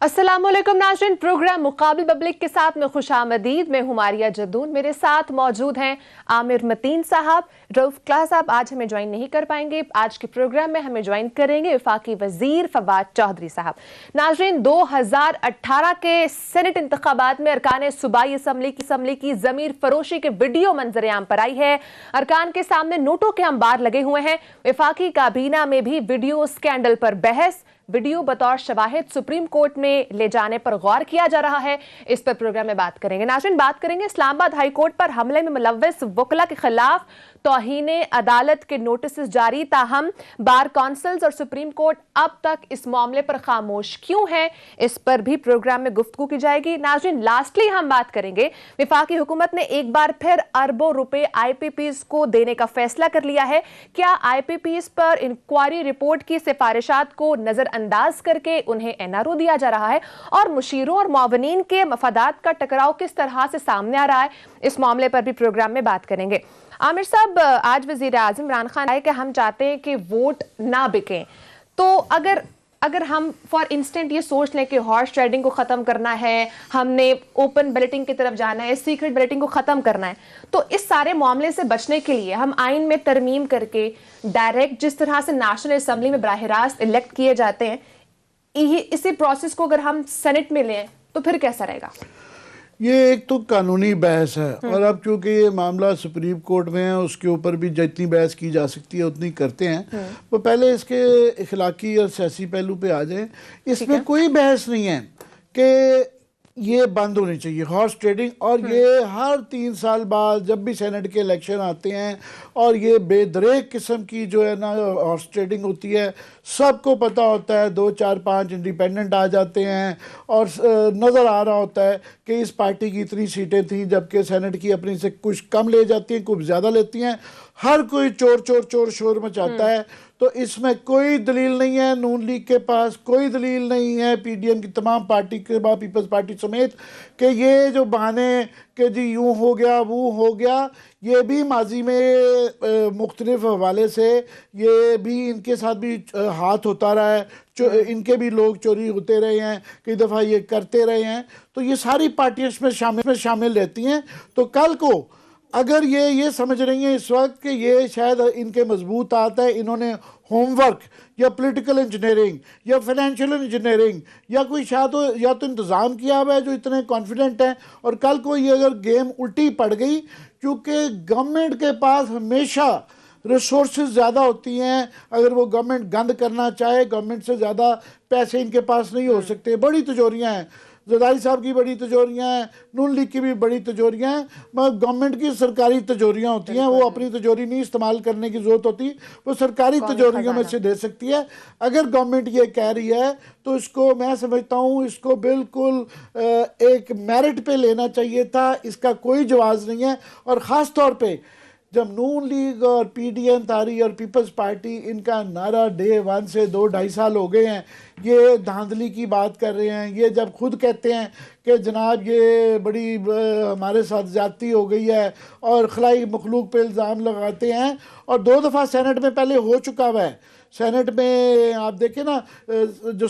अस्सलामुअलैकुम नाज़रीन, programme मुकाबिल public के साथ में खुशामदीद। मैं हुमारिया जदून, मेरे साथ मौजूद हैं आमिर मतीन साहब। रऊफ क्लास साहब आज हमें ज्वाइन नहीं कर पाएंगे। आज के प्रोग्राम में हमें ज्वाइन करेंगे वफाकी वजीर फवाद चौधरी साहब। नाज़रीन, 2018 के सेनेट इंतखाबात में अरकान सूबाई असम्बली की जमीर फरोशी के वीडियो मंजर-ए-आम पर आई है। अरकान के सामने नोटों के अंबार लगे हुए हैं। वफाकी काबीना में भी वीडियो स्कैंडल पर बहस, वीडियो बतौर शवाहिद सुप्रीम कोर्ट में ले जाने पर गौर किया जा रहा है। इस पर प्रोग्राम में बात करेंगे। नाज़रीन, बात करेंगे इस्लामाबाद हाई कोर्ट पर हमले में मुलव्वस वकला के खिलाफ तौहीने अदालत के नोटिस जारी, ताहम बार काउंसिल्स और सुप्रीम कोर्ट अब तक इस मामले पर खामोश क्यों है, इस पर भी प्रोग्राम में गुफ्तगू की जाएगी। नाज़रीन, लास्टली हम बात करेंगे, वफाकी हुकूमत ने एक बार फिर अरबों रुपए IPPs को देने का फैसला कर लिया है। क्या IPPs पर इंक्वायरी रिपोर्ट की सिफारिशात को नजरअंदाज करके उन्हें NRO दिया जा रहा है, और मुशीरों और मुआवनीन के मफादात का टकराव किस तरह से सामने आ रहा है, इस मामले पर भी प्रोग्राम में बात करेंगे। आमिर साहब, आज वजीर आज़म इमरान खान आए कि हम चाहते हैं कि वोट ना बिकें, तो अगर हम फॉर इंस्टेंट ये सोच लें कि हॉर्स ट्रेडिंग को ख़त्म करना है, हमने ओपन बैलेटिंग की तरफ जाना है, सीक्रेट बैलेटिंग को ख़त्म करना है, तो इस सारे मामले से बचने के लिए हम आइन में तरमीम करके डायरेक्ट जिस तरह से नेशनल असम्बली में बराह रास्त इलेक्ट किए जाते हैं, इसी प्रोसेस को अगर हम सेनेट में लें तो फिर कैसा रहेगा? ये एक तो कानूनी बहस है, और अब चूंकि ये मामला सुप्रीम कोर्ट में है, उसके ऊपर भी जितनी बहस की जा सकती है उतनी करते हैं। तो पहले इसके इखलाकी और सियासी पहलू पे आ जाए। इसमें कोई बहस नहीं है कि ये बंद होनी चाहिए हॉर्स ट्रेडिंग, और ये हर 3 साल बाद जब भी सेनेट के इलेक्शन आते हैं और ये बेदरेक किस्म की जो है ना हॉर्स ट्रेडिंग होती है, सबको पता होता है। 2, 4, 5 इंडिपेंडेंट आ जाते हैं और नज़र आ रहा होता है कि इस पार्टी की इतनी सीटें थी, जबकि सेनेट की अपनी से कुछ कम ले जाती हैं, कुछ ज़्यादा लेती हैं। हर कोई चोर चोर चोर शोर मचाता है। तो इसमें कोई दलील नहीं है, नून लीग के पास कोई दलील नहीं है, PDM की तमाम पार्टी के बाद पीपल्स पार्टी समेत, कि ये जो बहाने कि जी यूँ हो गया वो हो गया, ये भी माजी में मुख्तलिफ हवाले से ये भी इनके साथ भी हाथ होता रहा है। इनके भी लोग चोरी होते रहे हैं, कई दफ़ा ये करते रहे हैं। तो ये सारी पार्टियाँ इसमें शामिल रहती हैं। तो कल को अगर ये समझ रही हैं इस वक्त कि ये शायद इनके मजबूत आता है, इन्होंने होमवर्क या पॉलिटिकल इंजीनियरिंग या फाइनेंशियल इंजीनियरिंग या कोई शायद या तो इंतज़ाम किया हुआ है जो इतने कॉन्फिडेंट हैं, और कल को ये अगर गेम उल्टी पड़ गई, क्योंकि गवर्नमेंट के पास हमेशा रिसोर्सेज ज़्यादा होती हैं। अगर वो गवर्नमेंट गंद करना चाहे, गवर्नमेंट से ज़्यादा पैसे इनके पास नहीं हो सकते। बड़ी तिजोरियाँ हैं, ज़रदारी साहब की बड़ी तिजोरियाँ हैं, नून लीग की भी बड़ी तिजोरियाँ हैं, मगर गवर्नमेंट की सरकारी तिजोरियाँ होती हैं। वो अपनी तिजोरी नहीं इस्तेमाल करने की ज़रूरत होती, वो सरकारी तिजोरियों में से दे सकती है। अगर गवर्नमेंट ये कह रही है तो इसको मैं समझता हूँ इसको बिल्कुल एक मेरिट पे लेना चाहिए था। इसका कोई जवाब नहीं है। और ख़ास तौर पर जब नून लीग और PDM तारी और पीपल्स पार्टी, इनका नारा डे 1 से 2-2.5 साल हो गए हैं, ये धांधली की बात कर रहे हैं। ये जब खुद कहते हैं कि जनाब ये बड़ी हमारे साथ ज़्यादती हो गई है और खलाई मखलूक पे इल्ज़ाम लगाते हैं, और 2 दफ़ा सेनेट में पहले हो चुका हुआ है। सेनेट में आप देखें ना, जो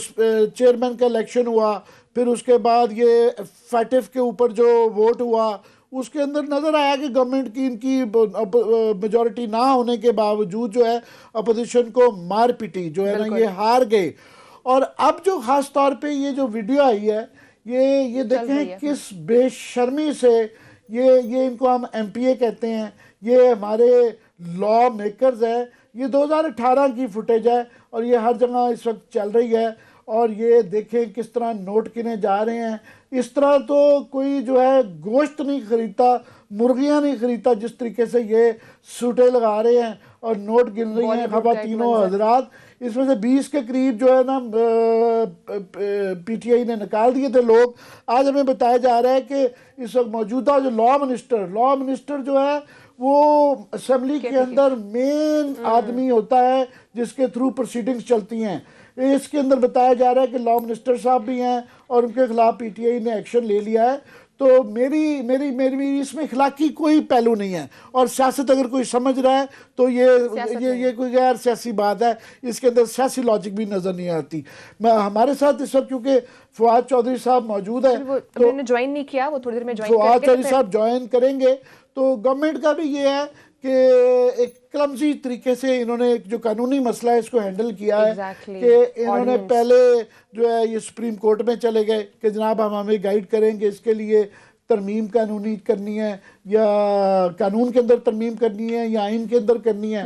चेयरमैन का इलेक्शन हुआ, फिर उसके बाद ये फैटिफ के ऊपर जो वोट हुआ, उसके अंदर नज़र आया कि गवर्नमेंट की इनकी मेजॉरिटी ना होने के बावजूद जो है अपोजिशन को मार पिटी जो है ना, ये हार गए। और अब जो ख़ास तौर पे ये जो वीडियो आई है, ये देखें किस बेशर्मी से ये इनको हम MPA कहते हैं, ये हमारे लॉ मेकर्स है। ये 2018 की फुटेज है और ये हर जगह इस वक्त चल रही है। और ये देखें किस तरह नोट गिने जा रहे हैं। इस तरह तो कोई जो है गोश्त नहीं खरीदता, मुर्गियां नहीं खरीदता, जिस तरीके से ये सूटे लगा रहे हैं और नोट गिन रही हैं ख़वातीनों हजरात। इसमें से 20 के करीब जो है ना PTI ने निकाल दिए थे लोग। आज हमें बताया जा रहा है कि इस वक्त मौजूदा जो लॉ मिनिस्टर जो है वो असम्बली के अंदर मेन आदमी होता है जिसके थ्रू प्रोसीडिंग्स चलती हैं। इसके अंदर बताया जा रहा है कि लॉ मिनिस्टर साहब भी हैं और उनके खिलाफ PTI ने एक्शन ले लिया है। तो मेरी मेरी मेरी इसमें इखलाकी कोई पहलू नहीं है। और सियासत अगर कोई समझ रहा है तो ये कोई गैर सियासी बात है, इसके अंदर सियासी लॉजिक भी नजर नहीं आती। हमारे साथ इस वक्त क्योंकि फवाद चौधरी साहब मौजूद है, तो ज्वाइन नहीं किया, वो थोड़ी देर में ज्वाइन फवाद चौधरी साहब ज्वाइन करेंगे। तो गवर्नमेंट का भी ये है कि एक क्लमजी तरीके से इन्होंने जो कानूनी मसला है इसको हैंडल किया है कि इन्होंने पहले जो है ये सुप्रीम कोर्ट में चले गए कि जनाब हम हमें गाइड करेंगे, इसके लिए तरमीम कानूनी करनी है या कानून के अंदर तरमीम करनी है या आइन के अंदर करनी है।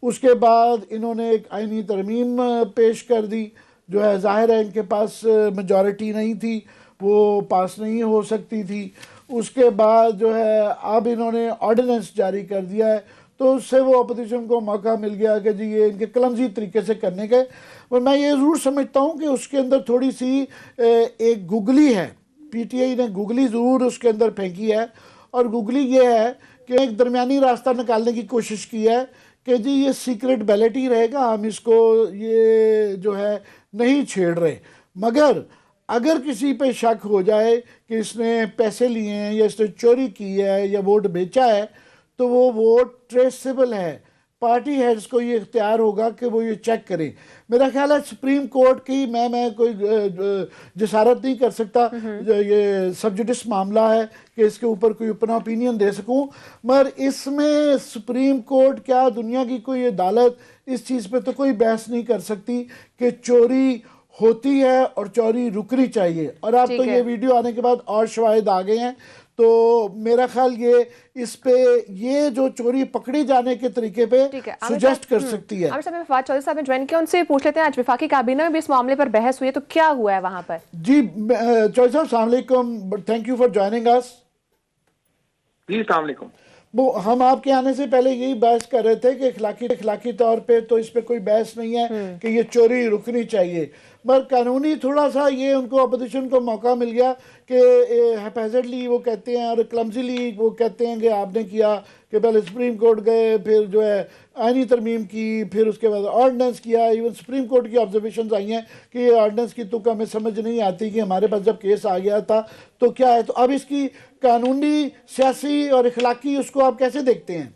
उसके बाद इन्होंने एक आइनी तरमीम पेश कर दी, जो है जाहिर है इनके पास मेजॉरिटी नहीं थी, वो पास नहीं हो सकती थी। उसके बाद जो है अब इन्होंने ऑर्डिनेंस जारी कर दिया है, तो उससे वो अपोजिशन को मौका मिल गया कि जी ये इनके क्लमजी तरीके से करने के। और मैं ये ज़रूर समझता हूँ कि उसके अंदर थोड़ी सी एक गुगली है, पीटीआई ने गुगली ज़रूर उसके अंदर फेंकी है। और गुगली ये है कि एक दरमियानी रास्ता निकालने की कोशिश की है कि जी ये सीक्रेट बैलेट ही रहेगा, हम इसको ये जो है नहीं छेड़ रहे, मगर अगर किसी पे शक हो जाए कि इसने पैसे लिए हैं या इसने चोरी की है या वोट बेचा है तो वो वोट ट्रेसेबल है। पार्टी हेड्स को ये इख्तियार होगा कि वो ये चेक करें। मेरा ख्याल है सुप्रीम कोर्ट की मैं कोई जसारत नहीं कर सकता, ये सब जुडिस मामला है कि इसके ऊपर कोई अपना ओपिनियन दे सकूं, मगर इसमें सुप्रीम कोर्ट क्या दुनिया की कोई अदालत इस चीज़ पे तो कोई बहस नहीं कर सकती कि चोरी होती है और चोरी रुकनी चाहिए। और अब तो ये वीडियो आने के बाद और शवाहिद आ गए हैं, तो मेरा ख्याल ये इस पे ये जो चोरी पकड़ी जाने के तरीके पे सुजेस्ट कर सकती है। आमिर साहब, फवाद चौधरी साहब ने ज्वाइन किया, उनसे पूछ लेते हैं आज वफाकी काबीना में भी इस मामले पर बहस हुई है, तो क्या हुआ है वहां पर? जी चौधरी साहब अस्सलाम वालेकुम, thank you for joining us. जी अस्सलाम वालेकुम। वो हम आपके आने से पहले यही बहस कर रहे थे कि इखलाकी तौर पे तो इस पे कोई बहस नहीं है कि ये चोरी रुकनी चाहिए, मगर कानूनी थोड़ा सा ये उनको अपोजिशन को मौका मिल गया कि हैफेजडली वो कहते हैं और क्लमजीली वो कहते हैं कि आपने किया कि पहले सुप्रीम कोर्ट गए, फिर जो है आइनी तरमीम की, फिर उसके बाद ऑर्डिनेंस किया। इवन सुप्रीम कोर्ट की ऑब्जर्वेशन आई हैं कि ये ऑर्डिनेंस की तुक हमें समझ नहीं आती कि हमारे पास जब केस आ गया था तो क्या है। तो अब इसकी कानूनी, सियासी और इखलाकी उसको आप कैसे देखते हैं?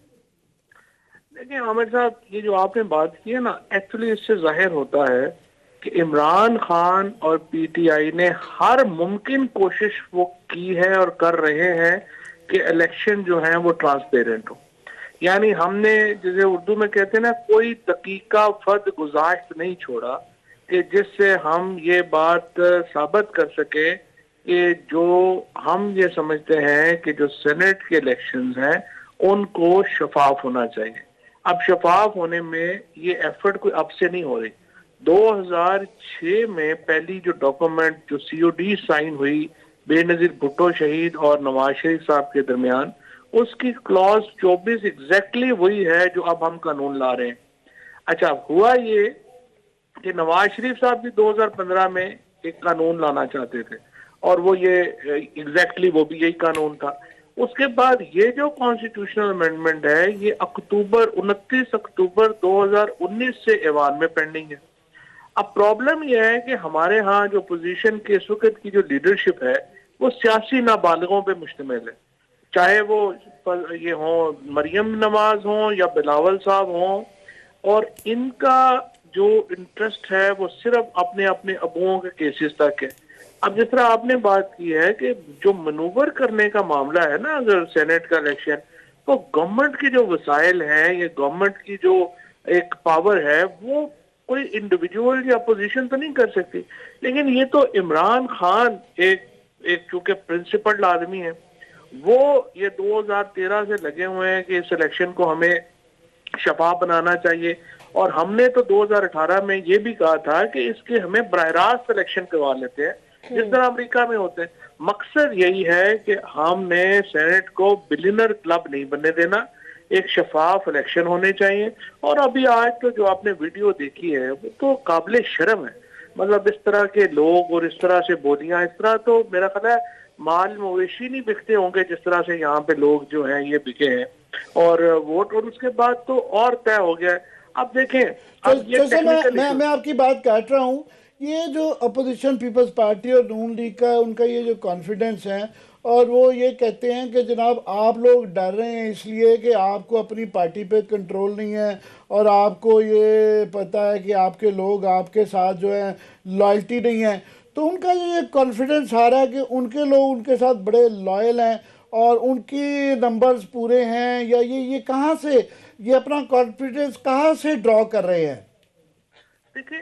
देखिए आमिर साहब, ये जो आपने बात की है ना, एक्चुअली इससे जाहिर होता है कि इमरान खान और पीटीआई ने हर मुमकिन कोशिश वो की है और कर रहे हैं कि इलेक्शन जो है वो ट्रांसपेरेंट हो। यानी हमने जैसे उर्दू में कहते हैं ना, कोई दकीका फर्द गुजाश्त नहीं छोड़ा कि जिससे हम ये बात साबित कर सके कि जो हम ये समझते हैं कि जो सेनेट के इलेक्शंस हैं उनको शफाफ होना चाहिए। अब शफाफ होने में ये एफर्ट कोई अब से नहीं हो रही। 2006 में पहली जो डॉक्यूमेंट जो सीओडी साइन हुई बेनजीर भुट्टो शहीद और नवाज शरीफ साहब के दरमियान, उसकी क्लॉज 24 एग्जैक्टली वही है जो अब हम कानून ला रहे हैं। अच्छा, हुआ ये कि नवाज शरीफ साहब भी 2015 में एक कानून लाना चाहते थे और वो ये एग्जैक्टली वो भी यही कानून था। उसके बाद ये जो कॉन्स्टिट्यूशनल अमेंडमेंट है ये 29 अक्टूबर 2019 से ऐवान में पेंडिंग है। अब प्रॉब्लम यह है कि हमारे यहाँ जो पोजीशन के इस वक्त की जो लीडरशिप है वो सियासी नाबालिगों पे मुश्तमिल है, चाहे वो ये हो मरियम नवाज हो या बिलावल साहब हो, और इनका जो इंटरेस्ट है वो सिर्फ अपने अपने अबुओं के केसेस तक है। अब जिस तरह आपने बात की है कि जो मनूवर करने का मामला है ना, अगर सेनेट का इलेक्शन, तो गवर्नमेंट की जो वसाइल हैं, ये गवर्नमेंट की जो एक पावर है वो कोई इंडिविजुअल या अपोजिशन तो नहीं कर सकती। लेकिन ये तो इमरान खान एक चूंकि प्रिंसिपल्ड आदमी है, वो ये 2013 से लगे हुए हैं कि इस इलेक्शन को हमें शफाफ बनाना चाहिए। और हमने तो 2018 में ये भी कहा था कि इसके हमें बराह रास्त इलेक्शन करवा लेते हैं जिस तरह अमेरिका में होते हैं। मकसद यही है कि हमने सेनेट को बिलियनर क्लब नहीं बनने देना, एक शफाफ इलेक्शन होने चाहिए। और अभी आज तो जो आपने वीडियो देखी है वो तो काबिल शर्म है, मतलब इस तरह के लोग और इस तरह से बोलियां, इस तरह तो मेरा ख्याल है माल मवेशी नहीं बिकते होंगे जिस तरह से यहाँ पे लोग जो हैं ये बिके हैं। और वोट और उसके बाद तो और तय हो गया। अब देखें, अब ये मैं आपकी बात काट रहा हूँ। ये जो अपोजिशन पीपल्स पार्टी और नून लीग का उनका ये जो कॉन्फिडेंस है और वो ये कहते हैं कि जनाब आप लोग डर रहे हैं इसलिए कि आपको अपनी पार्टी पे कंट्रोल नहीं है और आपको ये पता है कि आपके लोग आपके साथ जो है लॉयल्टी नहीं है। तो उनका ये कॉन्फिडेंस आ रहा है कि उनके लोग उनके साथ बड़े लॉयल हैं और उनकी नंबर्स पूरे हैं, या ये कहाँ से ये अपना कॉन्फिडेंस कहाँ से ड्रॉ कर रहे हैं? देखिए,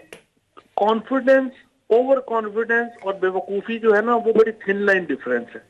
कॉन्फिडेंस, ओवर कॉन्फिडेंस और बेवकूफ़ी जो है ना, वो बड़ी थिन लाइन डिफरेंस है।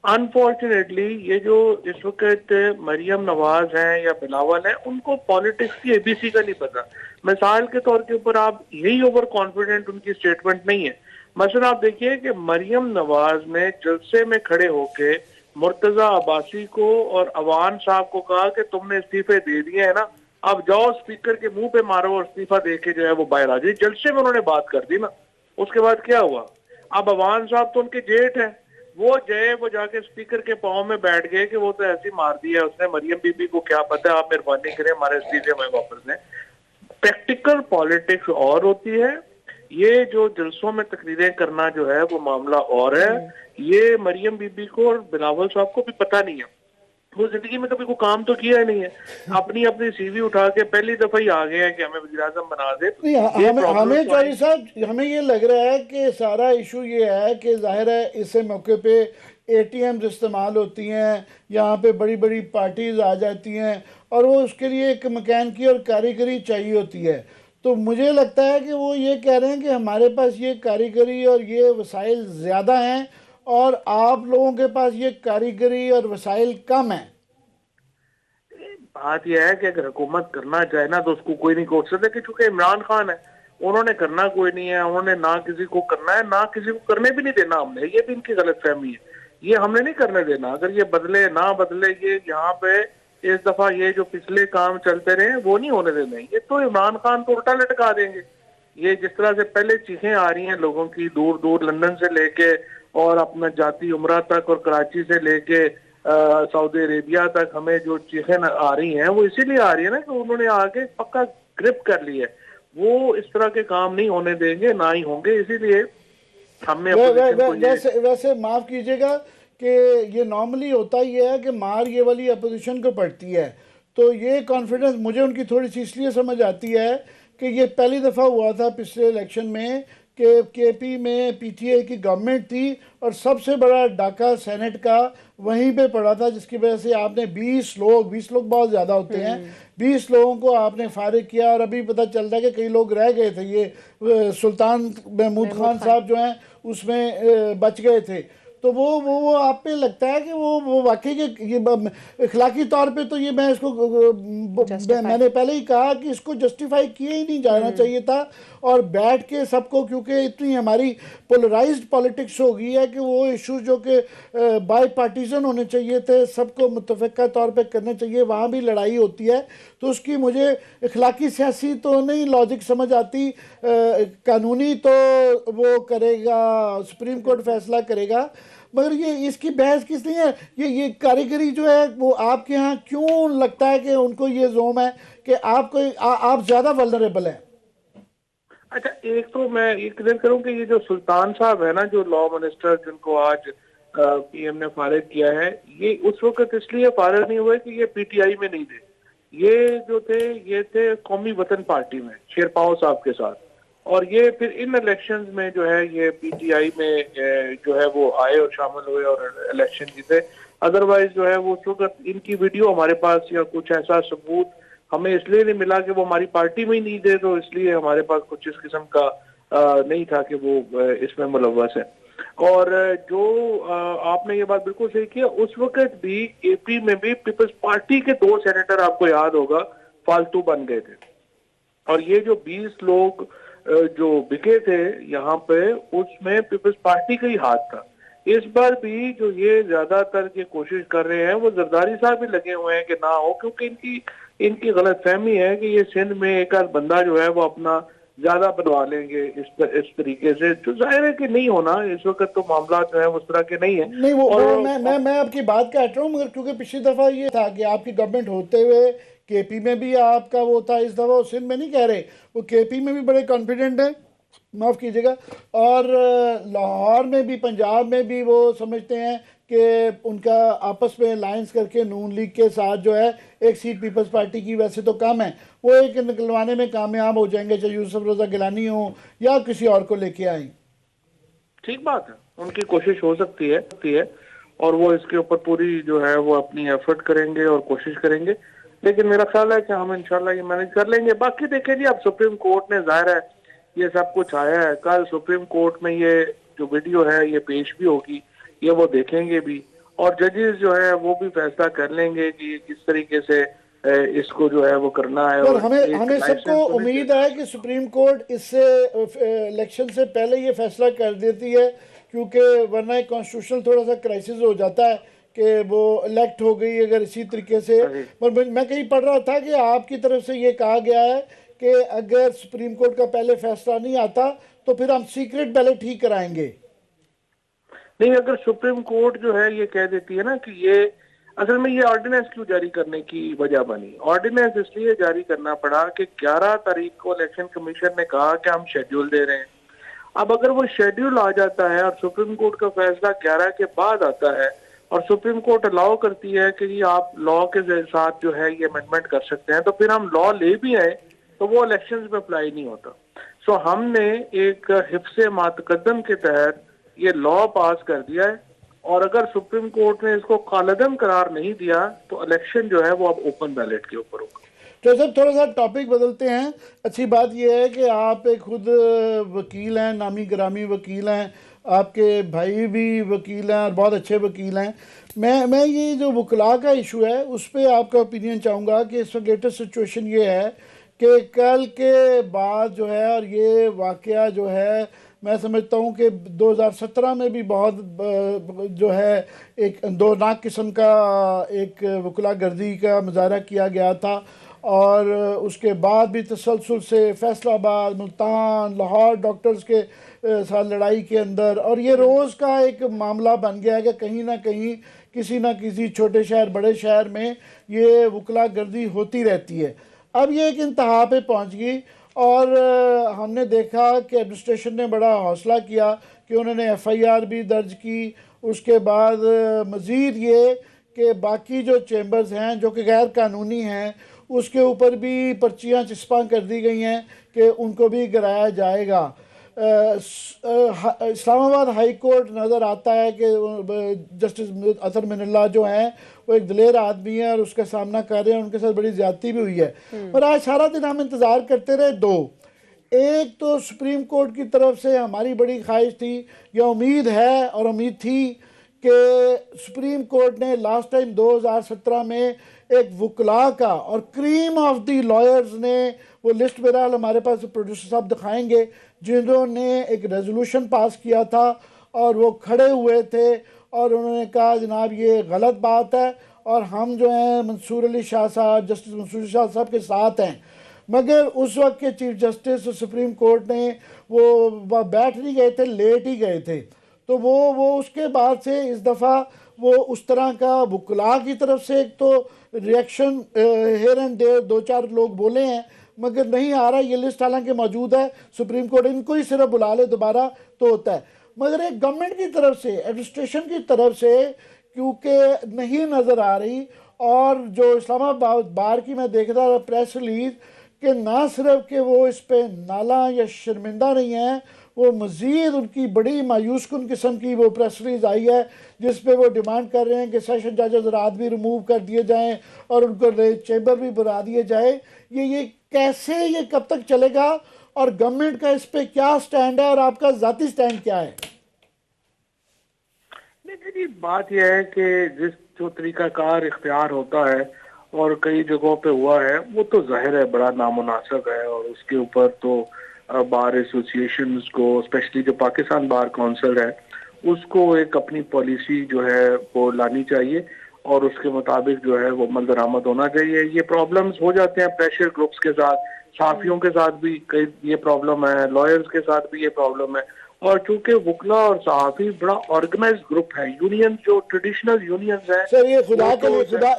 अनफॉर्चुनेटली ये जो इस वक्त मरियम नवाज हैं या बिलावल हैं, उनको पॉलिटिक्स की एबीसी का नहीं पता। मिसाल के तौर के ऊपर आप यही ओवर कॉन्फिडेंट उनकी स्टेटमेंट नहीं है। मसलन आप देखिए कि मरियम नवाज ने जलसे में खड़े होके मुर्तजा अब्बासी को और अवान साहब को कहा कि तुमने इस्तीफे दे दिए हैं ना, अब जाओ स्पीकर के मुंह पे मारो और इस्तीफा दे के जो है वो बाहर आ जाए। जलसे में उन्होंने बात कर दी ना। उसके बाद क्या हुआ? अब अवान साहब तो उनके जेठ हैं, वो जाके स्पीकर के पाँव में बैठ गए कि वो तो ऐसी मार दी है उसने, मरियम बीबी को क्या पता है, आप मेहरबानी करें हमारे इस्तीफे में वापस लें। प्रैक्टिकल पॉलिटिक्स और होती है, ये जो जलसों में तकरीरें करना जो है वो मामला और है। ये मरियम बीबी को और बिलावल साहब को भी पता नहीं है, वो जिंदगी में कभी कोई काम तो किया ही नहीं है। अपनी अपनी सीवी उठा के पहली दफा ही आ गए हैं कि हमें वज़ीर-ए-आज़म बना दे। नहीं, हमें चौधरी साहब हमें ये लग रहा है कि सारा इशू ये है कि जाहिर है इसे मौके पे एटीएम्स इस्तेमाल होती हैं, यहाँ पे बड़ी बड़ी पार्टीज आ जाती हैं और वो उसके लिए एक मैकेनिकी और कारीगरी चाहिए होती है। तो मुझे लगता है कि वो ये कह रहे हैं कि हमारे पास ये कारीगरी और ये वसाइल ज़्यादा हैं और आप लोगों के पास ये कारीगरी और वसाइल कम है। बात यह है कि अगर हुकूमत करना चाहे ना तो उसको कोई नहीं रोक सकता, कि चूंकि इमरान खान है, उन्होंने करना कोई नहीं है, उन्होंने ना किसी को करना है ना किसी को करने भी नहीं देना। हमने ये भी इनकी गलत फहमी है, ये हमने नहीं करने देना। अगर ये बदले ना बदले, ये यहाँ पे इस दफा ये जो पिछले काम चलते रहे वो नहीं होने देने। ये तो इमरान खान को उल्टा लटका देंगे। ये जिस तरह से पहले चीखें आ रही हैं लोगों की दूर दूर लंदन से लेके और अपना जाती उमरा तक और कराची से लेके सऊदी अरेबिया तक, हमें जो चीखें आ रही हैं वो इसीलिए आ रही है ना कि उन्होंने आगे पक्का ग्रिप कर लिया है। वो इस तरह के काम नहीं होने देंगे, ना ही होंगे। इसीलिए हमने वैसे माफ कीजिएगा कि ये नॉर्मली होता ही है कि मार ये वाली अपोजिशन को पड़ती है। तो ये कॉन्फिडेंस मुझे उनकी थोड़ी सी इसलिए समझ आती है कि ये पहली दफ़ा हुआ था पिछले इलेक्शन में कि केपी में पीटीआई की गवर्नमेंट थी और सबसे बड़ा डाका सेनेट का वहीं पे पड़ा था, जिसकी वजह से आपने 20 लोग बहुत ज़्यादा होते हैं, 20 लोगों को आपने फारिग किया। और अभी पता चलता है कि कई लोग रह गए थे, ये सुल्तान महमूद खान साहब जो हैं उसमें बच गए थे। तो वो आप पे लगता है कि वो वाकई के ये इखलाकी तौर पे तो ये मैं इसको मैंने पहले ही कहा कि इसको जस्टिफाई किए ही नहीं जाना चाहिए था और बैठ के सबको, क्योंकि इतनी हमारी पोलराइज्ड पॉलिटिक्स हो गई है कि वो इश्यूज जो कि बाई पार्टीजन होने चाहिए थे, सबको मुतफ़िक़ा तौर पे करने चाहिए, वहाँ भी लड़ाई होती है। तो उसकी मुझे इखलाकी सियासी तो नहीं लॉजिक समझ आती। कानूनी तो वो करेगा, सुप्रीम कोर्ट फैसला करेगा, मगर ये इसकी बहस किस लिए है? ये कारीगरी जो है वो आपके यहाँ क्यों लगता है कि उनको ये जोम है कि आप ज़्यादा वल्नरेबल हैं? अच्छा, एक तो मैं ये क्लियर करूं कि ये जो सुल्तान साहब है ना, जो लॉ मिनिस्टर जिनको आज पीएम ने फारिग किया है, ये उस वक्त इसलिए फारिग नहीं हुए कि ये पीटीआई में नहीं थे। ये जो थे ये थे कौमी वतन पार्टी में शेरपाओ साहब के साथ, और ये फिर इन इलेक्शंस में जो है ये पीटीआई में जो है वो आए और शामिल हुए और इलेक्शन जीते। अदरवाइज जो है वो उस वक्त इनकी वीडियो हमारे पास या कुछ ऐसा सबूत हमें इसलिए नहीं मिला कि वो हमारी पार्टी में ही नहीं थे, तो इसलिए हमारे पास कुछ इस किस्म का नहीं था कि वो इसमें मुलव्वस है। और जो आपने ये बात बिल्कुल सही किया, उस वक्त भी एपी में भी पीपल्स पार्टी के 2 सेनेटर आपको याद होगा फालतू बन गए थे, और ये जो 20 लोग जो बिके थे यहाँ पे, उसमें पीपल्स पार्टी का ही हाथ था। इस बार भी जो ये ज्यादातर ये कोशिश कर रहे हैं वो जरदारी साहब भी लगे हुए हैं कि ना हो, क्योंकि इनकी गलत फहमी है कि ये सिंध में एक आध बंदा जो है वो अपना ज्यादा बनवा लेंगे इस तरीके से, जो जाहिर है कि नहीं होना। इस वक्त तो मामला जो है उस तरह के नहीं है। नहीं, वो मैं आपकी बात काट रहा हूँ, मगर क्योंकि पिछली दफा ये था कि आपकी गवर्नमेंट होते हुए केपी में भी आपका वो था, इस दफा वो सिंध में नहीं कह रहे, वो केपी में भी बड़े कॉन्फिडेंट है माफ़ कीजिएगा, और लाहौर में भी, पंजाब में भी वो समझते हैं कि उनका आपस में अलायंस करके नून लीग के साथ जो है एक सीट पीपल्स पार्टी की वैसे तो कम है, वो एक निकलवाने में कामयाब हो जाएंगे, चाहे यूसुफ रजा गिलानी हो या किसी और को लेके आए। ठीक बात है, उनकी कोशिश हो सकती है और वो इसके ऊपर पूरी जो है वो अपनी एफर्ट करेंगे और कोशिश करेंगे, लेकिन मेरा ख्याल है कि हम इंशाल्लाह ये मैनेज कर लेंगे। बाकी देखें जी, अब सुप्रीम कोर्ट ने जाहिर है ये सब कुछ आया है, कल सुप्रीम कोर्ट में ये जो वीडियो है ये पेश भी होगी, ये वो देखेंगे भी, और जजेस जो है वो भी फैसला कर लेंगे कि किस तरीके से इसको जो है वो करना है। और और हमें सबको उम्मीद है कि सुप्रीम कोर्ट इससे इलेक्शन से पहले ये फैसला कर देती है, क्योंकि वरना एक कॉन्स्टिट्यूशनल थोड़ा सा क्राइसिस हो जाता है कि वो इलेक्ट हो गई अगर इसी तरीके से। पर मैं कहीं पढ़ रहा था कि आपकी तरफ से ये कहा गया है कि अगर सुप्रीम कोर्ट का पहले फैसला नहीं आता तो फिर हम सीक्रेट बैलेट ही कराएंगे। नहीं, अगर सुप्रीम कोर्ट जो है ये कह देती है ना कि ये असल में ये ऑर्डिनेंस क्यों जारी करने की वजह बनी, ऑर्डिनेंस इसलिए जारी करना पड़ा कि 11 तारीख को इलेक्शन कमीशन ने कहा कि हम शेड्यूल दे रहे हैं। अब अगर वो शेड्यूल आ जाता है और सुप्रीम कोर्ट का फैसला 11 के बाद आता है और सुप्रीम कोर्ट अलाउ करती है कि ये आप लॉ के साथ जो है ये अमेंडमेंट कर सकते हैं, तो फिर हम लॉ ले भी आए तो वो इलेक्शंस में अप्लाई नहीं होता। सो हमने एक हिफ्ज़े मातकद्दम के तहत ये लॉ पास कर दिया है, और अगर सुप्रीम कोर्ट ने इसको कालअदम करार नहीं दिया तो इलेक्शन जो है वो अब ओपन बैलेट के ऊपर होगा। तो सर थोड़ा सा टॉपिक बदलते हैं। अच्छी बात यह है कि आप एक खुद वकील हैं, नामी गिरामी वकील हैं, आपके भाई भी वकील हैं और बहुत अच्छे वकील हैं। मैं ये जो वकला का इशू है उस पर आपका ओपिनियन चाहूँगा कि इस वक्त लेटेस्ट सिचुएशन ये है कि कल के बाद जो है, और ये वाक़या जो है मैं समझता हूँ कि 2017 में भी बहुत जो है एक दौरनाक किस्म का एक वकला गर्दी का मुजाहरा किया गया था, और उसके बाद भी तसलसल से फैसलाबाद, मुल्तान, लाहौर डॉक्टर्स के साथ लड़ाई के अंदर, और ये रोज़ का एक मामला बन गया है कि कहीं ना कहीं किसी ना किसी छोटे शहर बड़े शहर में ये वकला गर्दी होती रहती है। अब ये एक इंतहा पे पहुंच गई, और हमने देखा कि एडमिनिस्ट्रेशन ने बड़ा हौसला किया कि उन्होंने FIR भी दर्ज की। उसके बाद मज़ीद ये कि बाकी जो चेंबर्स हैं जो कि गैर कानूनी हैं उसके ऊपर भी पर्चियाँ चिस्पा कर दी गई हैं कि उनको भी गिराया जाएगा। इस्लामाबाद हाई कोर्ट नज़र आता है कि जस्टिस अतर मिनल्ला जो हैं वो एक दिलेर आदमी है और उसका सामना कर रहे हैं, उनके साथ बड़ी ज़्यादती भी हुई है। और आज सारा दिन हम इंतज़ार करते रहे दो, एक तो सुप्रीम कोर्ट की तरफ से हमारी बड़ी ख्वाहिश थी या उम्मीद है और उम्मीद थी कि सुप्रीम कोर्ट ने लास्ट टाइम 2017 में एक वकला का और क्रीम ऑफ दी लॉयर्स ने वो लिस्ट बहरहाल हमारे पास प्रोड्यूसर साहब दिखाएंगे जिन्होंने एक रेजोल्यूशन पास किया था, और वो खड़े हुए थे और उन्होंने कहा जनाब ये गलत बात है और हम जो हैं मंसूर अली शाह साहब, जस्टिस मंसूर अली शाह साहब के साथ हैं। मगर उस वक्त के चीफ जस्टिस सुप्रीम कोर्ट ने वो बैठ नहीं गए थे, लेट ही गए थे। तो वो उसके बाद से इस दफ़ा वो उस तरह का वकला की तरफ से एक तो रिएक्शन हेयर एंड देयर 2-4 लोग बोले हैं, मगर नहीं आ रहा ये लिस्ट, हालांकि मौजूद है, सुप्रीम कोर्ट इनको ही सिर्फ बुला ले दोबारा तो होता है। मगर एक गवर्नमेंट की तरफ से, एडमिनिस्ट्रेशन की तरफ से क्योंकि नहीं नज़र आ रही, और जो इस्लामाबाद बार की मैं देख रहा था प्रेस रिलीज कि ना सिर्फ कि वो इस पर नाला या शर्मिंदा नहीं है, वो मज़ीद उनकी बड़ी मायूस कुन किस्म की वो प्रेस रिलीज आई है जिस पे वो डिमांड कर रहे हैं कि सेशन जजेस रात भी रिमूव कर दिए जाएं और उनको चैम्बर भी बना दिए जाए। ये कैसे, ये कब तक चलेगा, और गवर्नमेंट का इस पे क्या स्टैंड है और आपका ज़ाती स्टैंड क्या है? देखिए, बात यह है कि जिस जो तरीकाकार इख्तियार होता है और कई जगहों पे हुआ है वो तो जाहिर है बड़ा नामुनासिब है, और उसके ऊपर तो बार एसोसिएशंस को, स्पेशली जो पाकिस्तान बार काउंसिल है, उसको एक अपनी पॉलिसी जो है वो लानी चाहिए और उसके मुताबिक जो है वो अमल दरामद होना चाहिए। ये प्रॉब्लम्स हो जाते हैं प्रेशर ग्रुप्स के साथ, सहाफ़ियों के साथ भी कई ये प्रॉब्लम है, लॉयर्स के साथ भी ये प्रॉब्लम है, और चूंकि वकला और सहाफ़ी बड़ा ऑर्गेनाइज ग्रुप है, यूनियन जो ट्रेडिशनल यूनियंस हैं। सर ये खुदा के लिए, खुदा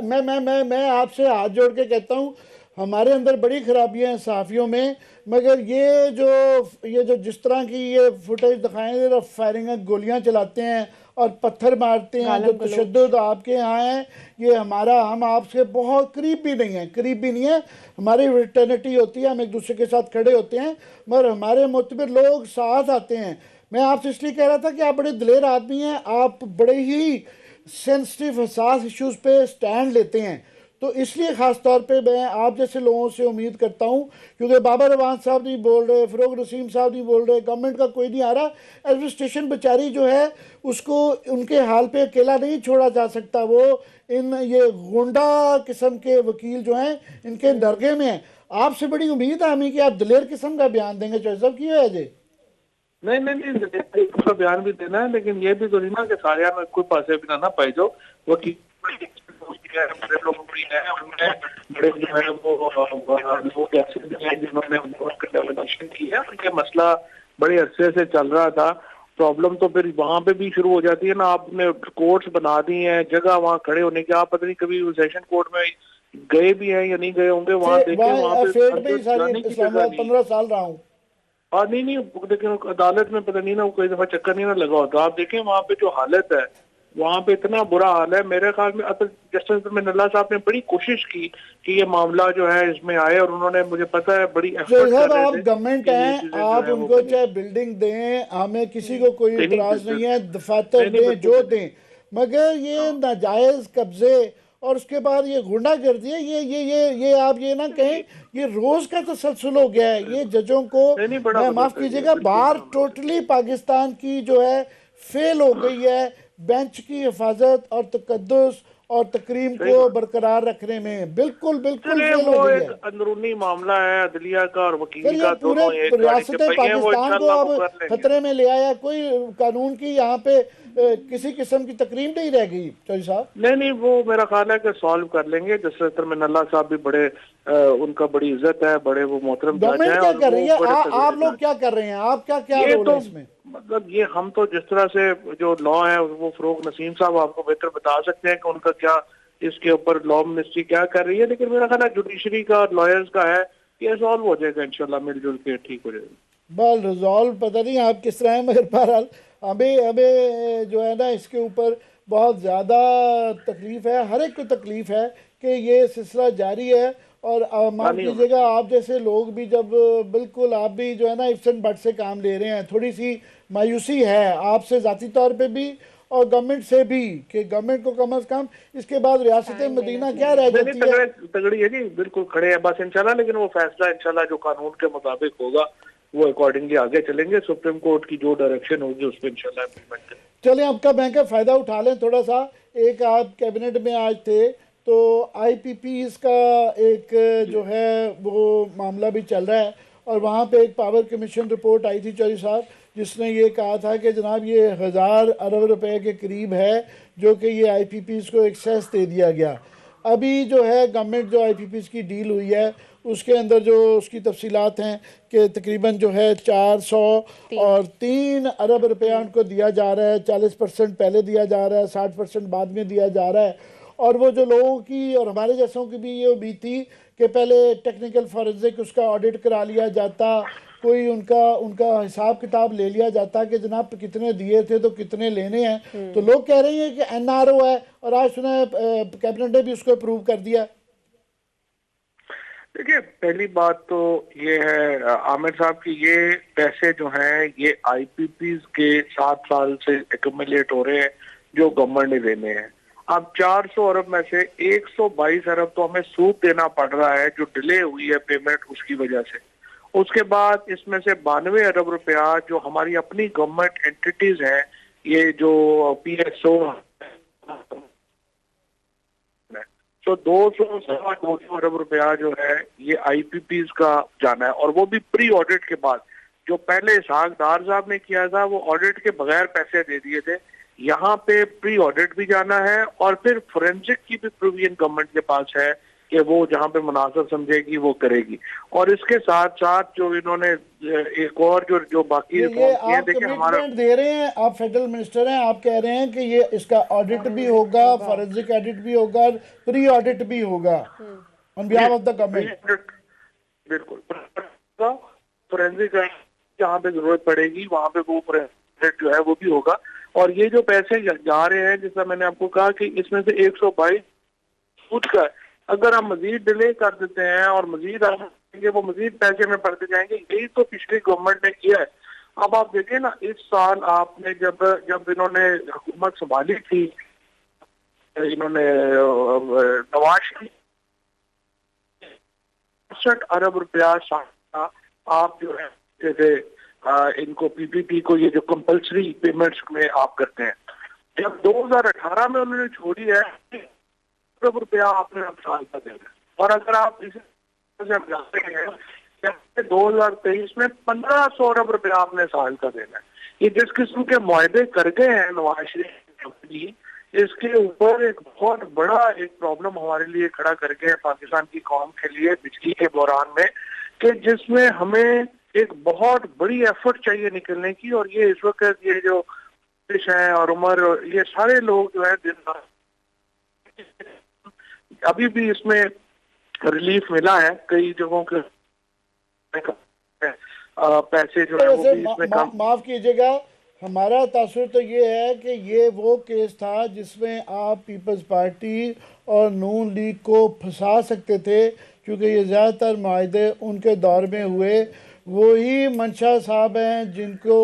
मैं आपसे हाथ जोड़ के कहता हूँ, हमारे अंदर बड़ी खराबियां हैं सहाफ़ियों में, मगर ये जो जिस तरह की ये फुटेज दिखाएं दे, फायरिंग गोलियां चलाते हैं और पत्थर मारते हैं, जो तशद्दुद आपके यहाँ है, ये हम आपसे बहुत करीब भी नहीं है। हमारी फ्रेटर्निटी होती है, हम एक दूसरे के साथ खड़े होते हैं, मगर हमारे मुतबिर लोग साथ आते हैं। मैं आपसे इसलिए कह रहा था कि आप बड़े दिलेर आदमी हैं, आप बड़े ही सेंसिटिव हसास इश्यूज़ पे स्टैंड लेते हैं, तो इसलिए ख़ास तौर पे मैं आप जैसे लोगों से उम्मीद करता हूँ, क्योंकि बाबर रवान साहब नहीं बोल रहे, फ़रोग नसीम साहब नहीं बोल रहे, गवर्नमेंट का कोई नहीं आ रहा, एडमिनिस्ट्रेशन बेचारी जो है उसको उनके हाल पे अकेला नहीं छोड़ा जा सकता। वो ये गुंडा किस्म के वकील जो हैं इनके दरगे में हैं। आपसे बड़ी उम्मीद है हमें कि आप दिलेर किस्म का बयान देंगे। चौधरी साहब की है जी? नहीं, उसका बयान भी देना है, लेकिन ये भी तो नहीं ना कि सारे में कोई पासे भी ना पाई जो वकील बड़े लोग भी हैं, उनमें बड़े जो है वो लोग ऐसे भी हैं जिन्होंने डेवलमेंटेशन की है। उनके मसला बड़े अरसे से चल रहा था। प्रॉब्लम तो फिर वहां पे भी शुरू हो जाती है ना, आपने कोर्ट्स बना दी हैं, जगह वहां खड़े होने की। आप पता नहीं कभी सेशन कोर्ट में गए भी हैं या नहीं गए होंगे, वहां देखे वहां पे 15 साल रहा हूँ। और नहीं, लेकिन अदालत में पता नहीं ना कोई दफा चक्कर नहीं ना लगा होता। आप देखें वहां पे जो हालत है, वहां पे इतना बुरा हाल है। मेरे ख्याल में जस्टिस मिनल्ला साहब ने बड़ी कोशिश की कि ये मामला जो है इसमें आए, और उन्होंने, मुझे पता है, बड़ी आप गवर्नमेंट हैं, आप उनको चाहे बिल्डिंग दें, हमें किसी को कोई इतराज नहीं है, दफातर दें, जो दें, मगर ये नाजायज कब्जे और उसके बाद ये गुंडागर्दी है, ये आप ये ना कहें ये रोज का तसलसल हो गया है। ये जजों को माफ कीजिएगा, बार टोटली पाकिस्तान की जो है फेल हो गई है बेंच की हिफाजत और तकद्दुस और तकरीम को बरकरार रखने में। बिल्कुल फेल हो गई है। अंदरूनी मामला है अदलिया का और वकील का, पूरे रियासत पाकिस्तान को अब खतरे में ले आया। कोई कानून की यहाँ पे किसी किस्म की तकरीम नहीं रह गई। चौधरी साहब नहीं, वो मेरा ख्याल है कि सॉल्व कर लेंगे। जस्टिस मिनल्ला साहब भी बड़े उनका बड़ी इज्जत है, बड़े वो मोहतरम जज हैं। गवर्नमेंट क्या कर रही है, आप लोग क्या कर रहे हैं, आप क्या रोल है इसमें? मतलब ये हम तो जिस तरह से जो लॉ है वो फ़रोग नसीम साहब आपको बेहतर बता सकते हैं कि उनका क्या इसके ऊपर लॉ मिनिस्ट्री क्या कर रही है, लेकिन मेरा ख्याल है जुडिशरी का, लॉयर्स का है कि ये सॉल्व हो जाएगा इंशाल्लाह, मिलजुल के ठीक हो जाएगा। बल रिजॉल्व पता नहीं आप किस तरह है, मगर बहरहाल हमें जो है ना इसके ऊपर बहुत ज़्यादा तकलीफ़ है, हर एक को तकलीफ़ है कि ये सिलसिला जारी है। और मान लीजिएगा आप जैसे लोग भी जब बिल्कुल आप भी जो है ना इफ्सन बट से काम ले रहे हैं, थोड़ी सी मायूसी है आपसे ज़ाती तौर पे भी और गवर्नमेंट से भी कि गवर्नमेंट को कम अज़ कम इसके बाद रियासत मदीना क्या रह जाती है। तगड़ी है जी, बिल्कुल खड़े हैं बस इंशाल्लाह, लेकिन वो फैसला इंशाल्लाह जो कानून के मुताबिक होगा वो अकॉर्डिंगली आगे चलेंगे। सुप्रीम कोर्ट की जो डायरेक्शन होगी उस पर इंशाल्लाह इम्प्लीमेंट करेंगे। चलें आपका बैंक का फ़ायदा उठा लें थोड़ा सा। एक आप कैबिनेट में आज थे तो IPPs का एक जो है वो मामला भी चल रहा है, और वहाँ पे एक पावर कमीशन रिपोर्ट आई थी चौधरी साहब, जिसने ये कहा था कि जनाब ये 1000 अरब रुपए के करीब है जो कि ये IPPs को एक्सेस दे दिया गया। अभी जो है गवर्नमेंट जो IPPs की डील हुई है उसके अंदर जो उसकी तफसीलात हैं कि तकरीबन जो है 403 अरब रुपया उनको दिया जा रहा है। 40% पहले दिया जा रहा है, 60% बाद में दिया जा रहा है। और वो जो लोगों की और हमारे जैसों की भी ये उम्मीद थी कि पहले टेक्निकल फॉरेंसिक उसका ऑडिट करा लिया जाता, कोई उनका हिसाब किताब ले लिया जाता कि जनाब कितने दिए थे तो कितने लेने हैं। तो लोग कह रहे हैं कि NRO है, और आज सुना है कैबिनेट ने भी उसको अप्रूव कर दिया। देखिए, पहली बात तो ये है आमिर साहब की ये पैसे जो हैं ये IPPs के 7 साल से एक्यूमुलेट हो रहे हैं जो गवर्नमेंट ने देने हैं। अब 400 अरब में से 122 अरब तो हमें सूद देना पड़ रहा है जो डिले हुई है पेमेंट उसकी वजह से। उसके बाद इसमें से 92 अरब रुपया जो हमारी अपनी गवर्नमेंट एंटिटीज हैं, ये जो PSO तो 200 अरब रुपया जो है ये IPPs का जाना है, और वो भी प्री ऑडिट के बाद। जो पहले इसहाकदार साहब ने किया था वो ऑडिट के बगैर पैसे दे दिए थे, यहाँ पे प्री ऑडिट भी जाना है, और फिर फोरेंसिक की भी प्रोविजन गवर्नमेंट के पास है कि वो जहाँ पे मुनासिब समझेगी वो करेगी। और इसके साथ साथ जो इन्होंने एक और जो बाकी रिफॉर्म किए, देखिए हमारा दे रहे हैं, आप फेडरल मिनिस्टर हैं, आप कह रहे हैं कि ये इसका ऑडिट भी होगा, फोरेंसिक ऑडिट भी होगा, प्री ऑडिट भी होगा। On behalf of the government. बिल्कुल, फोरेंसिक जहाँ पे जरूरत पड़ेगी वहाँ पे वो फोरेंसिक जो है वो भी होगा। और ये जो पैसे जा रहे हैं, जैसा मैंने आपको कहा कि इसमें से 122 सूद का, अगर हम मजीद डिले कर देते हैं और मजीद वो मजीद पैसे में पड़ते जाएंगे। यही तो पिछली गवर्नमेंट ने किया है। अब आप देखिए ना, इस साल आपने जब इन्होंने हुकूमत संभाली थी, इन्होंने नवाज शरीफ 65 अरब रुपया आप जो है जैसे इनको पीपीपी को ये जो कंपल्सरी पेमेंट्स में आप करते हैं, जब 2018 में उन्होंने छोड़ी है अरब रुपया आपने अब साल का देना। और अगर आप इसे जानते हैं 2023 में 1500 अरब रुपया आपने साल का देना है। ये जिस किस्म के मुआहदे कर गए हैं नवाज शरीफ कंपनी, इसके ऊपर एक बहुत बड़ा एक प्रॉब्लम हमारे लिए खड़ा कर गए पाकिस्तान की कौम के लिए बिजली के बहरान में, कि जिसमें हमें एक बहुत बड़ी एफर्ट चाहिए निकलने की। और ये इस वक्त ये जो देश है और उमर और ये सारे लोग जो है दिन अभी भी इसमें रिलीफ मिला है कई जगहों के पैसे जो है वो भी इसमें कम। माफ कीजिएगा, हमारा तासुर तो ये है कि ये वो केस था जिसमें आप पीपल्स पार्टी और नून लीग को फंसा सकते थे, क्योंकि ये ज़्यादातर माहदे उनके दौर में हुए। वही मंशा साहब हैं जिनको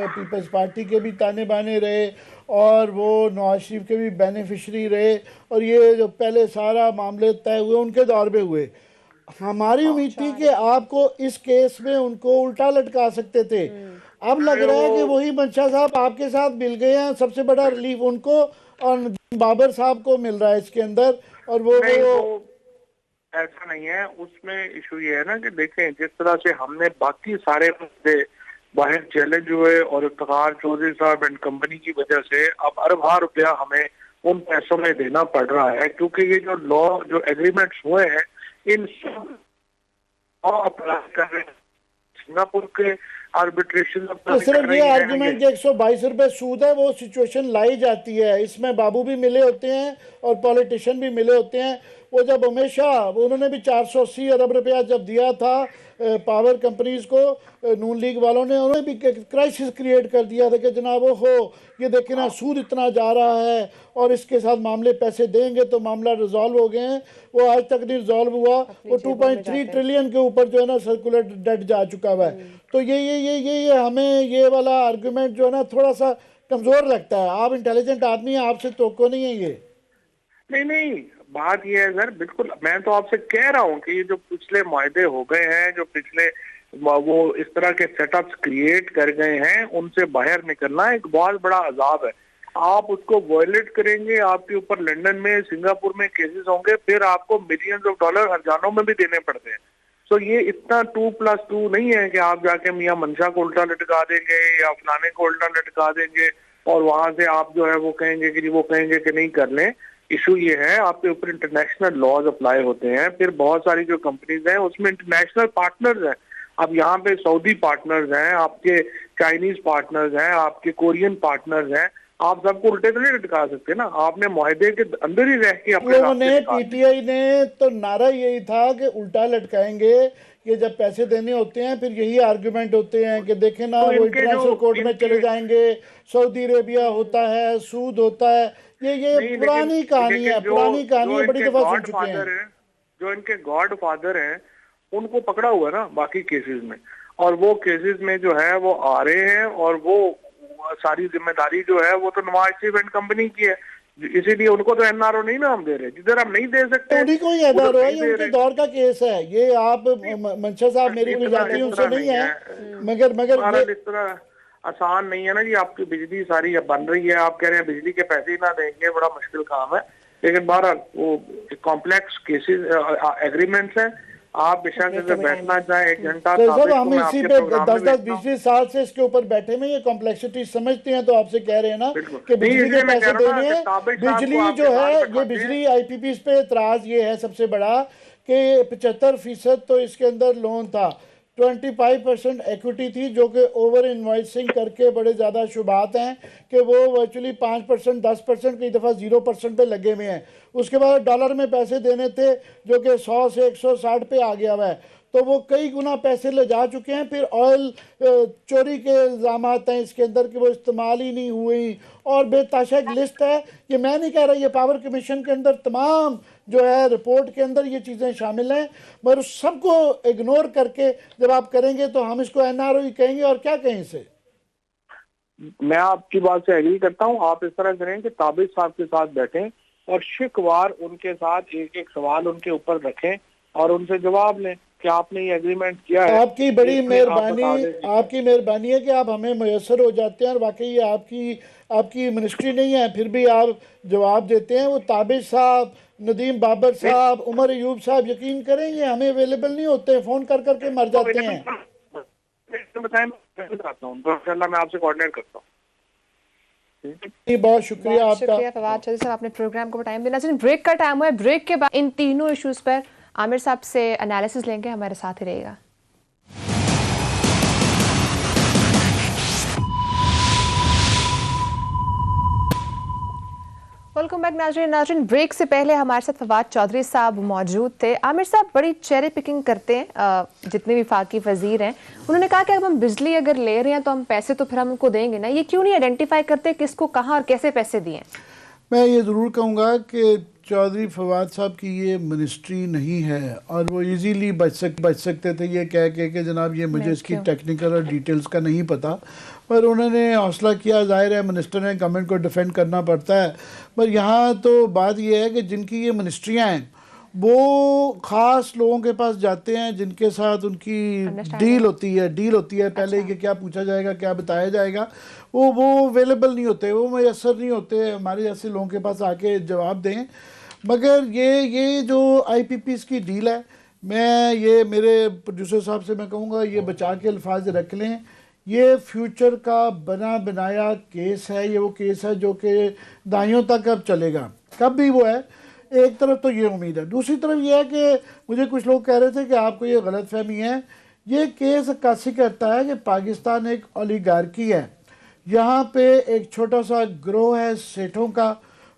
पीपल्स पार्टी के भी ताने बाने रहे और वो नवाज शरीफ के भी बेनिफिशरी रहे, और ये जो पहले सारा मामले तय हुए उनके दौर में हुए। हमारी उम्मीद थी कि आपको इस केस में उनको उल्टा लटका सकते थे। अब लग रहा है कि वही मंशा साहब आपके साथ मिल गए हैं। सबसे बड़ा रिलीफ उनको और बाबर साहब को मिल रहा है इसके अंदर। और वो ऐसा नहीं है, उसमें इशू ये है ना कि देखें जिस तरह से हमने बाकी सारे मुद्दे बाहर चैलेंज हुए और इफ्तिखार चौधरी साहब एंड कंपनी की वजह से अब अरबा रुपया हमें उन पैसों में देना पड़ रहा है, क्योंकि ये जो लॉ जो एग्रीमेंट्स हुए हैं इन सब अप्लाई कर रहे हैं सिंगापुर के आर्बिट्रेशन। सिर्फ ये आर्गुमेंट के 122 रुपए सूद है, वो सिचुएशन लाई जाती है। इसमें बाबू भी मिले होते हैं और पॉलिटिशियन भी मिले होते हैं। वो जब हमेशा उन्होंने भी 480 अरब रुपया जब दिया था पावर कंपनीज को, नून लीग वालों ने, उन्होंने भी क्राइसिस क्रिएट कर दिया था कि जनाब हो ये देखिए ना सूद इतना जा रहा है और इसके साथ मामले पैसे देंगे तो मामला रिजॉल्व हो गए हैं। वो आज तक नहीं रिजॉल्व हुआ। वो 2.3 ट्रिलियन के ऊपर जो है ना सर्कुलर डेट जा चुका हुआ है। तो ये हमें ये वाला आर्गुमेंट जो है ना थोड़ा सा कमजोर लगता है। आप इंटेलिजेंट आदमी हैं, आपसे तो नहीं है ये। नहीं, बात ये है सर, बिल्कुल मैं तो आपसे कह रहा हूँ कि ये जो पिछले मुआहदे हो गए हैं, जो पिछले वो इस तरह के सेटअप्स क्रिएट कर गए हैं, उनसे बाहर निकलना एक बहुत बड़ा अजाब है। आप उसको वायलेट करेंगे, आपके ऊपर लंदन में सिंगापुर में केसेस होंगे, फिर आपको मिलियंस ऑफ डॉलर हरजानों में भी देने पड़ते हैं। तो ये इतना 2+2 नहीं है कि आप जाके मियां मंशा को उल्टा लटका देंगे या फलाने को उल्टा लटका देंगे और वहां से आप जो है वो कहेंगे कि नहीं कर लें। इशू ये है आपके ऊपर इंटरनेशनल लॉज अप्लाई होते हैं, फिर बहुत सारी जो कंपनीज हैं उसमें इंटरनेशनल पार्टनर्स हैं। अब यहाँ पे सऊदी पार्टनर्स हैं, आपके चाइनीज पार्टनर्स हैं, आपके कोरियन पार्टनर्स हैं। आप सबको उल्टे तो नहीं लटका सकते ना, आपने मुआहदे के अंदर ही रह के अपने पीटीआई ने तो नारा यही था कि उल्टा लटकाएंगे। ये जब पैसे देने होते हैं फिर यही आर्गुमेंट होते हैं कि देखे ना वो इंटरनेशनल कोर्ट में चले जाएंगे, सऊदी अरेबिया होता है, सूद होता है। ये पुरानी कहानी है, पुरानी कहानी है, बड़ी दफा सुन चुके हैं। जो इनके गॉड फादर हैं उनको पकड़ा हुआ है ना बाकी केसेस में, और वो केसेस में जो है वो आ रहे हैं और वो सारी जिम्मेदारी जो है वो तो नवाज शरीफ एंड कंपनी की है। इसीलिए उनको तो एनआरओ नहीं ना हम दे रहे, जिधर हम नहीं दे सकते उन्हीं को ही एनआरओ है। ये उनके दौर का केस है। ये आप मंशा साहब मेरी कोई जाति उनसे नहीं है, मगर इस तरह आसान नहीं है ना जी। आपकी बिजली सारी बन रही है, आप कह रहे हैं बिजली के पैसे ही ना देंगे, बड़ा मुश्किल काम है। लेकिन बहरहाल वो कॉम्प्लेक्स केसेस एग्रीमेंट्स हैं। आप बेशक अगर बैठना चाहें 1 घंटा, तो हम इसी पे 10-20 साल से इसके ऊपर बैठे में ये कॉम्प्लेक्सिटी समझते हैं। तो आपसे कह रहे हैं ना कि बिजली के पैसे देने हैं। बिजली जो है ये बिजली IPPs पे एतराज ये है सबसे बड़ा कि 75% तो इसके अंदर लोन था। 25% इक्विटी थी, जो कि ओवर इन्वाइसिंग करके बड़े ज़्यादा शुबात हैं कि वो वर्चुअली 5%, 10%, कई दफ़ा 0% पे लगे हुए हैं। उसके बाद डॉलर में पैसे देने थे जो कि 100 से 160 पे आ गया हुआ है, तो वो कई गुना पैसे ले जा चुके हैं। फिर ऑयल चोरी के इल्ज़ाम हैं इसके अंदर कि वो इस्तेमाल ही नहीं हुई, और बेताशा एक लिस्ट है। ये मैं नहीं कह रहा, ये पावर कमीशन के अंदर तमाम जो है रिपोर्ट के अंदर ये चीज़ें शामिल हैं, मगर उस सबको इग्नोर करके जब आप करेंगे तो हम इसको एनआरओ कहेंगे, और क्या कहें इसे। मैं आपकी बात से एग्री करता हूँ। आप इस तरह करें कि ताबिश साहब के साथ बैठें और शिकवार उनके साथ एक एक सवाल उनके ऊपर रखें और उनसे जवाब लें कि आपने ये एग्रीमेंट किया है। आपकी बड़ी इसमें मेहरबानी, आप बता दें। आपकी मेहरबानी है कि आप हमें मैसर हो जाते हैं, और वाकई ये आपकी मिनिस्ट्री नहीं है, फिर भी आप जवाब देते हैं। वो ताबिश साहब, नदीम बाबर साहब, उमर अयूब साहब, यकीन करें ये हमें अवेलेबल नहीं होते, फ़ोन कर करके मर जाते हैं। बताएं, मैं बताता हूं, तो इंशाल्लाह मैं आपसे कोऑर्डिनेट करता हूं। जी, बहुत शुक्रिया बहुत आपका। शुक्रिया फवाद चौधरी साहब, आपने प्रोग्राम को टाइम देना। चलिए ब्रेक का टाइम हुआ है। ब्रेक के बाद इन तीनों इश्यूज पर आमिर साहब से एनालिसिस लेंगे, हमारे साथ ही रहेगा। वेलकम बैक नाज़रीन। ब्रेक से पहले हमारे साथ फवाद चौधरी साहब मौजूद थे। आमिर साहब बड़ी चेरी पिकिंग करते हैं, जितने भी वफाकी वजीर हैं। उन्होंने कहा कि अब हम बिजली अगर ले रहे हैं तो हम पैसे तो फिर हम उनको देंगे ना, ये क्यों नहीं आइडेंटिफाई करते किसको कहाँ और कैसे पैसे दिए? मैं ये ज़रूर कहूँगा कि चौधरी फवाद साहब की ये मिनिस्ट्री नहीं है, और वो इजीली बच सकते थे ये कह के कि जनाब ये मुझे इसकी टेक्निकल और डिटेल्स का नहीं पता, पर उन्होंने हौसला किया। ज़ाहिर है मिनिस्टर ने, गवर्नमेंट को डिफेंड करना पड़ता है। पर यहाँ तो बात ये है कि जिनकी ये मिनिस्ट्रियाँ हैं वो ख़ास लोगों के पास जाते हैं जिनके साथ उनकी डील होती है पहले कि क्या पूछा जाएगा, क्या बताया जाएगा। वो अवेलेबल नहीं होते, वो मैसर नहीं होते हमारे जैसे लोगों के पास आके जवाब दें। मगर ये जो IPPs की डील है, मैं ये मेरे प्रोड्यूसर साहब से मैं कहूँगा ये बचा के अल्फाज रख लें। ये फ्यूचर का बना बनाया केस है। ये वो केस है जो कि दाइयों तक अब चलेगा, कब भी वो है। एक तरफ तो ये उम्मीद है, दूसरी तरफ ये है कि मुझे कुछ लोग कह रहे थे कि आपको ये गलत फहमी है। ये केस अक्कासी करता है कि पाकिस्तान एक ओलिगार्की है। यहाँ पे एक छोटा सा ग्रोह है सेठों का,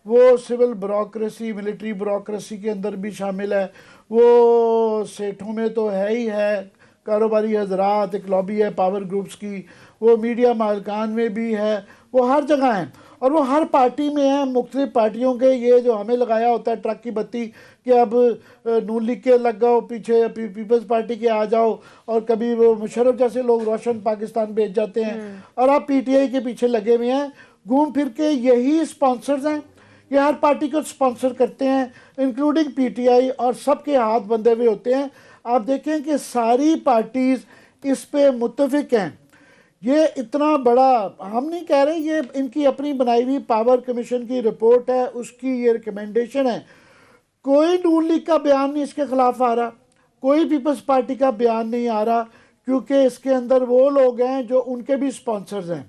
वो सिविल ब्यूरोक्रेसी, मिलिट्री ब्यूरोक्रेसी के अंदर भी शामिल है। वो सेठों में तो है ही है, कारोबारी हजरात, एक लॉबी है पावर ग्रुप्स की, वो मीडिया मालिकान में भी है, वो हर जगह हैं, और वो हर पार्टी में है। मुख्तलिफ पार्टियों के ये जो हमें लगाया होता है ट्रक की बत्ती कि अब नून लीग के लग जाओ पीछे, पीपल्स पार्टी के आ जाओ, और कभी वो मुशर्रफ जैसे लोग रोशन पाकिस्तान भेज जाते हैं, और आप PTI के पीछे लगे हुए हैं। घूम फिर के यही स्पॉन्सर्स हैं, ये हर पार्टी को स्पॉन्सर करते हैं, इंक्लूडिंग PTI, और सबके हाथ बंधे हुए होते हैं। आप देखें कि सारी पार्टीज इस पे मुत्तफिक हैं। ये इतना बड़ा हम नहीं कह रहे, ये इनकी अपनी बनाई हुई पावर कमीशन की रिपोर्ट है, उसकी ये रिकमेंडेशन है। कोई नून लीग का बयान नहीं इसके खिलाफ आ रहा, कोई पीपल्स पार्टी का बयान नहीं आ रहा, क्योंकि इसके अंदर वो लोग हैं जो उनके भी स्पॉन्सर्स हैं,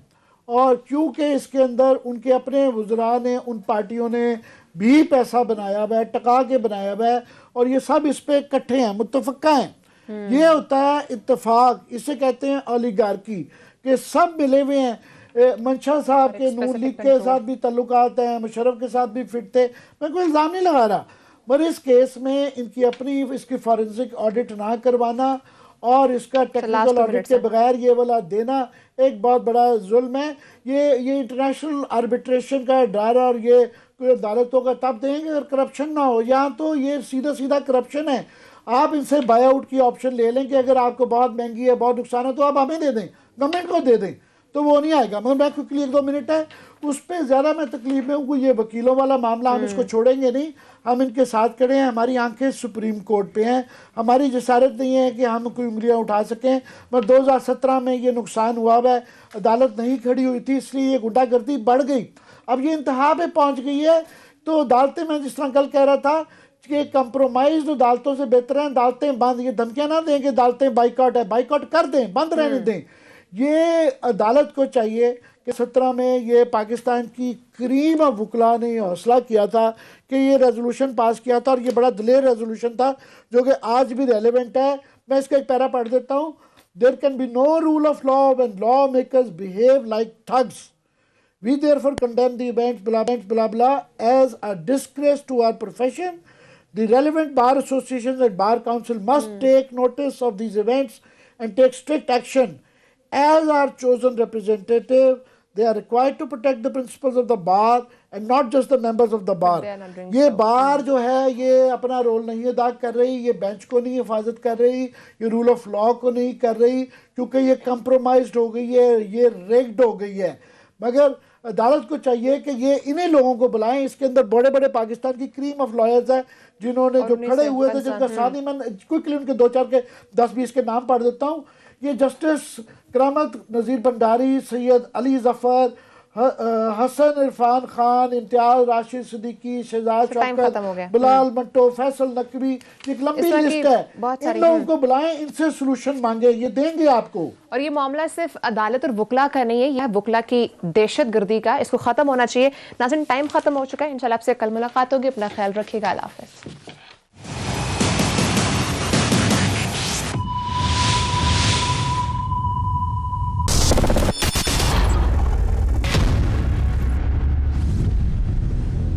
और क्योंकि इसके अंदर उनके अपने वज़रा ने, उन पार्टियों ने भी पैसा बनाया हुआ है, टका के बनाया हुआ है, और ये सब इस पे इकट्ठे हैं, मुत्तफ़क़ा हैं। ये होता है इत्तेफाक, इसे कहते हैं ओलिगार्की, कि सब मिले हुए हैं। मंशा साहब के नून लीग के साथ भी ताल्लुकात हैं, मुशर्रफ के साथ भी फिट थे। मैं कोई इल्ज़ाम नहीं लगा रहा, पर इस केस में इनकी अपनी इसकी फॉरेंसिक ऑडिट ना करवाना और इसका टेक्निकल ऑडिट के बगैर ये वाला देना एक बहुत बड़ा जुल्म है। ये इंटरनेशनल आर्बिट्रेशन का डर, और ये कोई अदालतों का तब देंगे अगर करप्शन ना हो। यहाँ तो ये सीधा करप्शन है। आप इनसे बाय आउट की ऑप्शन ले लें कि अगर आपको बहुत महंगी है, बहुत नुकसान है, तो आप हमें दे दें, गवर्नमेंट को दे दें, तो वो नहीं आएगा। मगर मैं क्विकली 1-2 मिनट है उस पर ज़्यादा मैं तकलीफ में हूँ। ये वकीलों वाला मामला हम इसको छोड़ेंगे नहीं, हम इनके साथ खड़े हैं। हमारी आंखें सुप्रीम कोर्ट पे हैं, हमारी जसारत नहीं है कि हम कोई उंगलियां उठा सकें। मगर 2017 में ये नुकसान हुआ है, अदालत नहीं खड़ी हुई थी, इसलिए ये गुंडागर्दी बढ़ गई। अब ये इंतहा पे पहुँच गई है, तो अदालतें, मैं जिस तरह कल कह रहा था कि कंप्रोमाइज अदालतों से बेहतर है अदालतें बंद। ये धमकियाँ ना दें कि अदालतें बाइकआउट है, बाइकआउट कर दें, बंद रहने दें। ये अदालत को चाहिए कि 17 में ये पाकिस्तान की करीम वकला ने हौसला किया था कि ये रेजोल्यूशन पास किया था, और ये बड़ा दिलेर रेजोल्यूशन था जो कि आज भी रेलेवेंट है। मैं इसका एक पैरा पढ़ देता हूँ। There can be no rule of law when lawmakers behave like thugs. We therefore condemn the events blah blah as a disgrace to our profession. The relevant bar associations and bar council must take notice of these events and take strict action. As our chosen representative, they are required to protect the principles of the bar and not just the members of the bar. They are not doing ये so. बार जो है ये अपना role नहीं अदा कर रही, ये बेंच को नहीं हिफाजत कर रही, ये रूल ऑफ लॉ को नहीं कर रही, क्योंकि ये कंप्रोमाइज्ड हो गई है, ये रिग्ड हो गई है. मगर अदालत को चाहिए कि ये इन्हीं लोगों को बुलाएं. इसके अंदर बड़े बड़े पाकिस्तान की क्रीम ऑफ लॉयर्स है जिन्होंने जो खड़े हुए थे, जिनका साथ ही मैं क्विकली उनके 2-4 के 10-20 के नाम पढ़ देता हूँ. ये जस्टिस करामत नज़ीर भंडारी, सैयद अली जफर, हसन इरफान खान, इम्तियाज राशिद सिद्दीकी, शहजाद शौकत, बिलाल मंटो, फैसल नकवी, एक लंबी लिस्ट है. इन लोगों को बुलाएं, इनसे सोल्यूशन मांगे, ये देंगे आपको. और ये मामला सिर्फ अदालत और वकला का नहीं है, यह वकला की दहशतगर्दी का, इसको खत्म होना चाहिए. नाज़रीन, टाइम खत्म हो चुका है. इंशाल्लाह आपसे कल मुलाकात होगी. अपना ख्याल रखिएगा. अल्लाह हाफ़िज़.